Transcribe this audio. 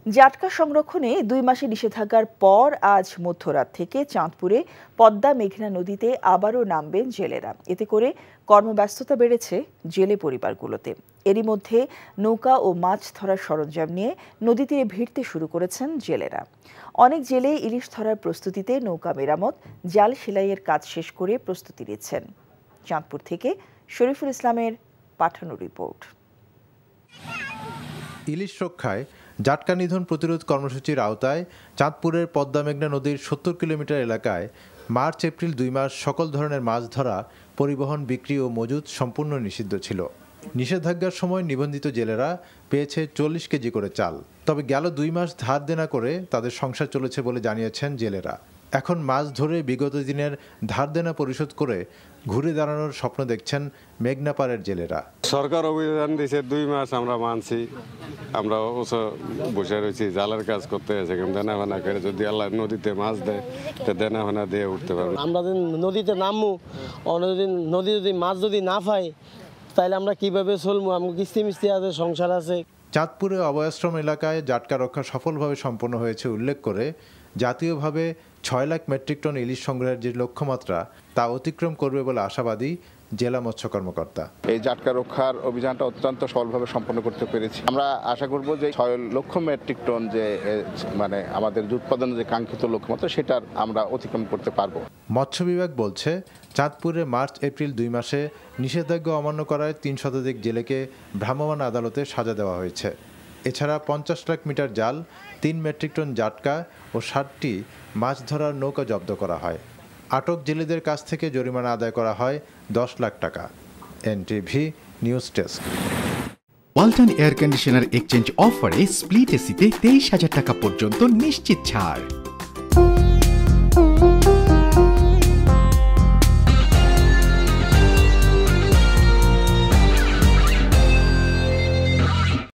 জাটকা সংরক্ষণে 2 মাসে নিষেধাজ্ঞার পর আজ মধ্যরাত থেকে চাঁদপুরে পদ্মা মেঘনা নদীতে আবারও নামবেন জেলেরা। এতে করে কর্মব্যস্ততা বেড়েছে জেলে পরিবারগুলোতে। এরই মধ্যে নৌকা ও মাছ ধরার সরঞ্জাম নিয়ে নদী তীরে ভিড়তে শুরু করেছেন জেলেরা। অনেক জেলে ইলিশ ধরার প্রস্তুতিতে নৌকা মেরামত, জাল সেলাইয়ের কাজ শেষ করে প্রস্তুতি নিচ্ছেন। চাঁদপুর থেকে শরীফুল ইসলামের পাঠানো রিপোর্ট। ইলিশ রক্ষায় জাটকা নিধন প্রতিরোধ কর্মসূচির আওতায় চাঁদপুরের পদ্মা মেঘনা নদীর 70 কিলোমিটার এলাকায় মার্চ এপ্রিল 2 মাস সকল ধরনের মাছ ধরা, পরিবহন, বিক্রি ও মজুত সম্পূর্ণ নিষিদ্ধ ছিল। নিষেধাজ্ঞার সময় নিবন্ধিত জেলেরা পেয়েছে 40 কেজি করে চাল। তবে গেল 2 মাস ধার দেনা করে তাদের সংসার চলেছে বলে জানিয়েছেন জেলেরা। এখন মাছ ধরে বিগত দিনের ধার দেনা পরিশোধ করে ঘুরে দাঁড়ানোর স্বপ্ন দেখছেন মেঘনা পাড়ের জেলেরা। সরকার অভিযান দিয়েছে 2 মাস, আমরা মানছি, আমরা বসে রয়েছি, জালের কাজ করতে আছে, দেনা ভানা করে যদি আল্লাহ নদীতে মাছ দেয় তো দেনা ভানা দিয়ে উঠতে পারবো। আমরা নদীতে নামবো, নদী যদি মাছ যদি না পাই তাহলে আমরা কিভাবে চলবো? আমার কিস্তি মিস্তি আছে, সংসার আছে। চাঁদপুরে অভয়াশ্রম এলাকায় জাটকা রক্ষা সফলভাবে সম্পন্ন হয়েছে উল্লেখ করে জাতীয়ভাবে 6 লাখ মেট্রিক টন ইলিশ সংগ্রহের যে লক্ষ্যমাত্রা তা অতিক্রম করবে বলে আশাবাদী জেলা মৎস্য কর্মকর্তা। এই জাটকা রক্ষার অভিযানটা অত্যন্ত সফলভাবে সম্পন্ন করতে পেরেছি। আমরা আশা করব যে 6 লক্ষ মেট্রিক টন যে আমাদের উৎপাদনের যে কাঙ্ক্ষিত লক্ষ্যমাত্রা সেটা আমরা অতিক্রম করতে পারবো। মৎস্য বিভাগ বলছে চাঁদপুরে মার্চ এপ্রিল 2 মাসে নিষেধাজ্ঞা অমান্য করায় 3 শতাধিক জেলেকে ভ্রাম্যমাণ আদালতে সাজা দেওয়া হয়েছে। এছাড়া 50 লাখ মিটার জাল, 3 মেট্রিক টন জাটকা ও 60টি মাছ ধরার নৌকা জব্দ করা হয়। আটক জেলেদের কাছ থেকে জরিমানা আদায় করা হয় 10 লাখ টাকা। NTV news desk. Walton air conditioner exchange অফারে স্প্লিট এসিতে 23,000 টাকা পর্যন্ত নিশ্চিত ছাড়।